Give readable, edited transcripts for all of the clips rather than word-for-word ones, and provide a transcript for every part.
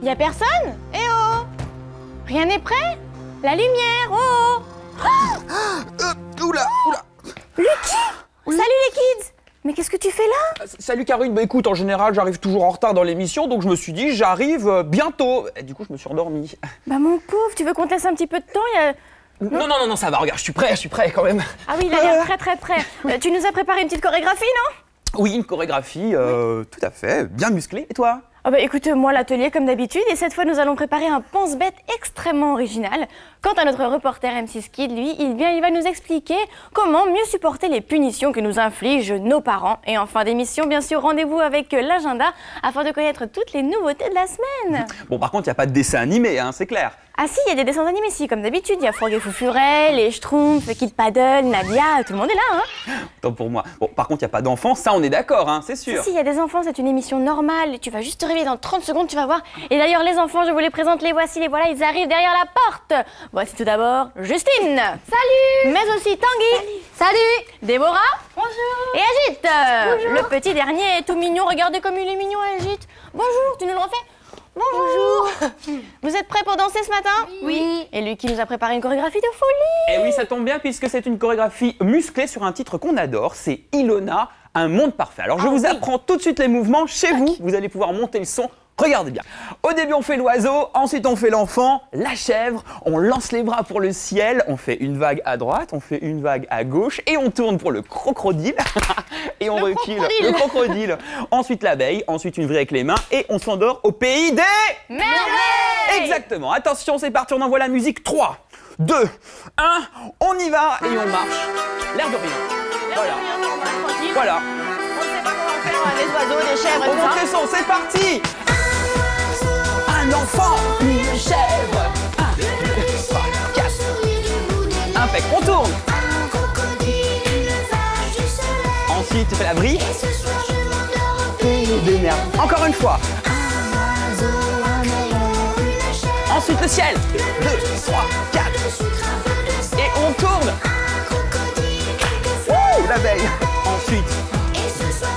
Y'a personne? Eh oh! Rien n'est prêt? La lumière, oh! Oula! Lucky! Oui. Salut les kids! Mais qu'est-ce que tu fais là? Salut Karine, bah écoute, en général j'arrive toujours en retard dans l'émission, donc je me suis dit j'arrive bientôt. Et du coup je me suis endormi. Bah mon pauvre, tu veux qu'on te laisse un petit peu de temps? Non, ça va, regarde, je suis prêt quand même. Ah oui, il a l'air très prêt. Tu nous as préparé une petite chorégraphie, non? Oui, une chorégraphie, tout à fait, bien musclée. Et toi? Oh bah écoute, moi l'atelier comme d'habitude, et cette fois nous allons préparer un pense-bête extrêmement original. Quant à notre reporter M6 Kid, lui, il va nous expliquer comment mieux supporter les punitions que nous infligent nos parents. Et en fin d'émission, bien sûr, rendez-vous avec l'agenda afin de connaître toutes les nouveautés de la semaine. Bon, par contre, il n'y a pas de dessin animé, hein, c'est clair. Ah si, il y a des dessins animés, si, comme d'habitude. Il y a Frog et Foufuret, les Schtroumpfs, Kid Paddle, Nadia, tout le monde est là, hein. Tant pour moi. Bon, par contre, il n'y a pas d'enfants, ça on est d'accord, hein, c'est sûr. Si, il y a des enfants, c'est une émission normale. Tu vas juste te réveiller dans 30 secondes, tu vas voir. Et d'ailleurs, les enfants, je vous les présente, les voici, les voilà, ils arrivent derrière la porte. Voici tout d'abord Justine. Salut. Mais aussi Tanguy. Salut. Déborah. Bonjour. Et Agite. Bonjour. Le petit dernier est tout mignon, regardez comme il est mignon, Agite. Bonjour, tu nous le refais? Bonjour. Vous êtes prêts pour danser ce matin? Oui. Et lui qui nous a préparé une chorégraphie de folie. Et oui, ça tombe bien puisque c'est une chorégraphie musclée sur un titre qu'on adore, c'est Ilona, un monde parfait. Alors je vous apprends tout de suite les mouvements chez vous, vous allez pouvoir monter le son. Regardez bien. Au début, on fait l'oiseau, ensuite on fait l'enfant, la chèvre, on lance les bras pour le ciel, on fait une vague à droite, on fait une vague à gauche et on tourne pour le crocodile et on recule. Le crocodile. Ensuite l'abeille, ensuite une vraie avec les mains et on s'endort au pays des merveilles. Exactement. Attention, c'est parti, on envoie la musique. 3, 2, 1, on y va et on marche. L'air de rien. Voilà. Voilà. On ne sait pas comment faire les oiseaux, les chèvres et On tout monte ça. les sons, c'est parti. Un enfant, une chèvre. 1, 2, 3, 4. Impec, on tourne. Ensuite, tu fais la vrille. Des merdes. Encore une fois. Ensuite, le ciel. 2, 3, 4. Et on tourne. Ouh, l'abeille. Ensuite,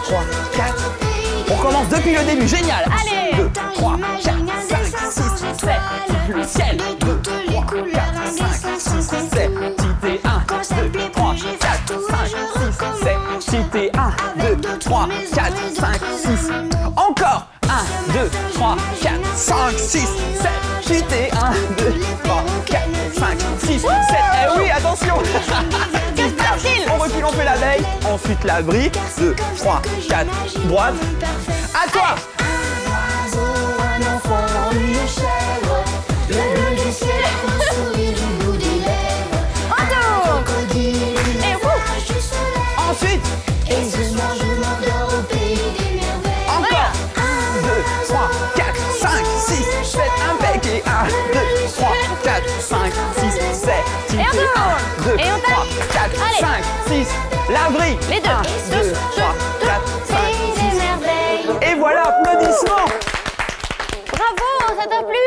3, 4. On recommence depuis le début, génial. Allez. 2, 3, 4, 5, 6, 7. Le ciel. 2, 3, 4, 5, 6, 7. Cité 1, 2, 3, 4, 5, 6, 7. Cité 1, 2, 3, 4, 5, 6. Encore. 1, 2, 3, 4, 5, 6, 7. Cité 1, 2, 3, 4, 5, 6, 7. Eh oui, attention. On recule, on fait l'abeille. Ensuite la vrille. 2, 3, 4, droite. À toi. Ensuite. Encore. 1, 2, 3, 4, 5, 6, 7. Impec. Et 1, 2, 3, 4, 5, 6, 7. Et encore. 1, 2, Et on 3, 4, Allez. 5, 6. La vrille. Les deux. 1, 2, 3, 4, 5, 6. Et voilà, applaudissements. Bravo, ça t'a plu?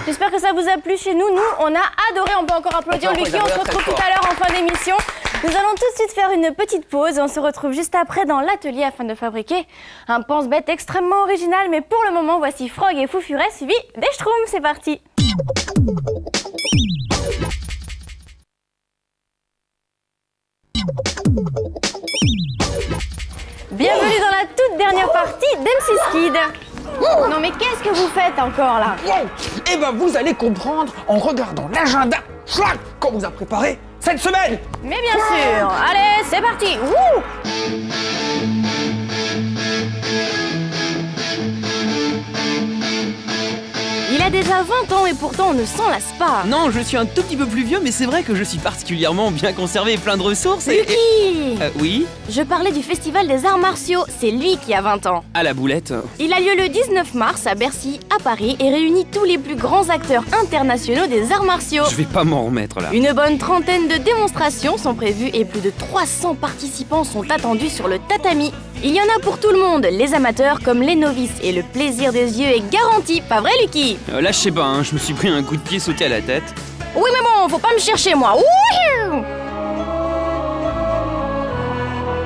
J'espère que ça vous a plu chez nous. Nous, on a adoré. On peut encore applaudir Encore, Lucky. il a On se très retrouve fort. tout à l'heure en fin d'émission. Nous allons tout de suite faire une petite pause. On se retrouve juste après dans l'atelier afin de fabriquer un pense-bête extrêmement original. Mais pour le moment, voici Frog et Foufuret suivi des Schtroumpfs. C'est parti. Bienvenue dans la toute dernière partie d'M6 Kid. Non mais qu'est-ce que vous faites encore là? Et ben vous allez comprendre en regardant l'agenda qu'on vous a préparé cette semaine. Mais bien sûr. Allez, c'est parti. Wouh! Il a déjà 20 ans et pourtant on ne s'en lasse pas. Non, je suis un tout petit peu plus vieux, mais c'est vrai que je suis particulièrement bien conservé et plein de ressources et... Lucky! Oui, Je parlais du Festival des Arts Martiaux, c'est lui qui a 20 ans. à la boulette. Il a lieu le 19 mars à Bercy, à Paris, et réunit tous les plus grands acteurs internationaux des arts martiaux. Je vais pas m'en remettre là. Une bonne trentaine de démonstrations sont prévues et plus de 300 participants sont attendus sur le tatami. Il y en a pour tout le monde, les amateurs comme les novices, et le plaisir des yeux est garanti, pas vrai Lucky? Là, je sais pas, hein, je me suis pris un coup de pied sauté à la tête. Oui mais bon, faut pas me chercher moi. Ouh!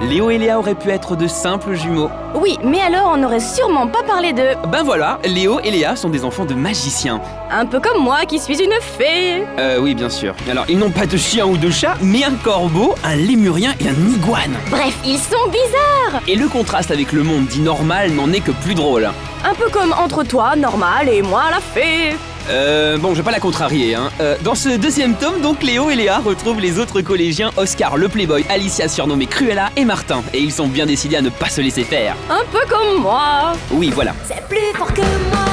Léo et Léa auraient pu être de simples jumeaux. Oui, mais alors on n'aurait sûrement pas parlé d'eux. Ben voilà, Léo et Léa sont des enfants de magiciens. Un peu comme moi qui suis une fée. Oui, bien sûr. Alors, ils n'ont pas de chien ou de chat, mais un corbeau, un lémurien et un iguane. Bref, ils sont bizarres. Et le contraste avec le monde dit normal n'en est que plus drôle. Un peu comme entre toi, normal, et moi, la fée. Bon, je vais pas la contrarier, hein. Dans ce deuxième tome, donc, Léo et Léa retrouvent les autres collégiens Oscar le Playboy, Alicia surnommée Cruella et Martin. Et ils sont bien décidés à ne pas se laisser faire. Un peu comme moi. Oui, voilà. C'est plus fort que moi.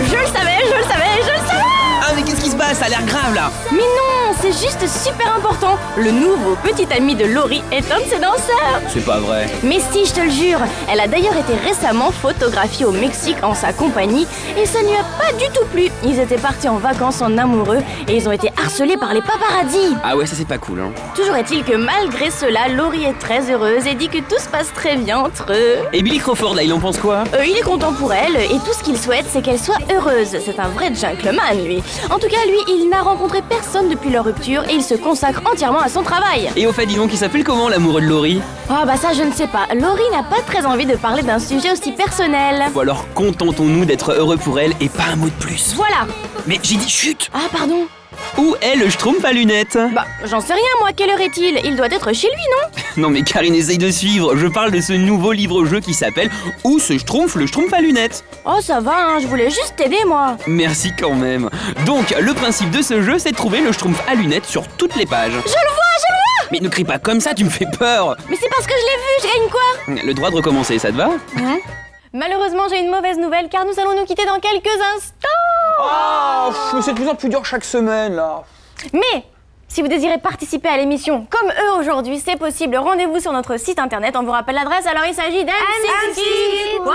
Je le savais, je le savais, je le savais. Ah, mais qu'est-ce qui se passe? Ça a l'air grave, là. Mais non, c'est juste super important. Le nouveau petit ami de Laurie est un de ses danseurs. C'est pas vrai. Mais si, je te le jure. Elle a d'ailleurs été récemment photographiée au Mexique en sa compagnie et ça ne lui a pas du tout plu. Ils étaient partis en vacances en amoureux et ils ont été harcelés par les paparazzis. Ah ouais, ça c'est pas cool, hein. Toujours est-il que malgré cela, Laurie est très heureuse et dit que tout se passe très bien entre eux. Et Billy Crawford, là, il en pense quoi? Il est content pour elle et tout ce qu'il souhaite, c'est qu'elle soit heureuse. C'est un vrai gentleman, lui. En tout cas, lui, il n'a rencontré personne depuis leur rupture et il se consacre entièrement à son travail. Et au fait, dis donc, il s'appelle comment, l'amoureux de Laurie? Ah bah ça, je ne sais pas. Laurie n'a pas très envie de parler d'un sujet aussi personnel. Ou alors, contentons-nous d'être heureux pour elle et pas un mot de plus. Voilà. Mais j'ai dit chut! Ah, pardon. Où est le schtroumpf à lunettes? Bah, j'en sais rien, moi. Quelle heure est-il? Il doit être chez lui, non? Non mais Karine, essaye de suivre. Je parle de ce nouveau livre-jeu qui s'appelle Où se schtroumpf le schtroumpf à lunettes? Oh, ça va, hein. Je voulais juste t'aider, moi. Merci quand même. Donc, le principe de ce jeu, c'est de trouver le schtroumpf à lunettes sur toutes les pages. Je le vois, je le vois. Mais ne crie pas comme ça, tu me fais peur. Mais c'est parce que je l'ai vu. Je gagne quoi? Le droit de recommencer, ça te va? Malheureusement, j'ai une mauvaise nouvelle car nous allons nous quitter dans quelques instants. Oh, c'est de plus en plus dur chaque semaine, là. Mais si vous désirez participer à l'émission comme eux aujourd'hui, c'est possible. Rendez-vous sur notre site internet. On vous rappelle l'adresse. Alors il s'agit d'mcskid.fr.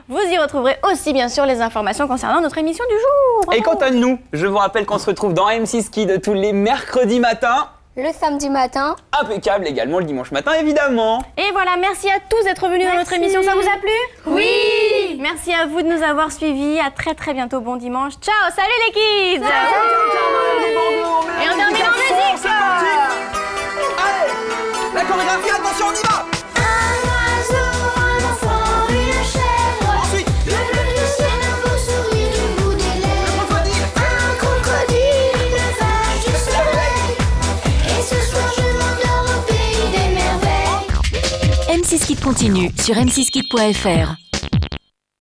Vous y retrouverez aussi bien sûr les informations concernant notre émission du jour. Et quant à nous, je vous rappelle qu'on se retrouve dans M6 Kid tous les mercredis matins. Le samedi matin. Impeccable également le dimanche matin, évidemment. Et voilà, merci à tous d'être venus dans notre émission. Ça vous a plu? Oui. Merci à vous de nous avoir suivis. À très très bientôt. Bon dimanche. Ciao, salut les kids. Et on termine en musique. C'est parti. Allez, la chorégraphie, attention, on y va. Un oiseau, un enfant, une chèvre. Ensuite, Le ciel, un beau sourire du bout des le lèvres. crocodile. Un crocodile, une vache du soleil. Et ce soir je m'endors au pays des merveilles. M6 Kid continue sur m6kid.fr.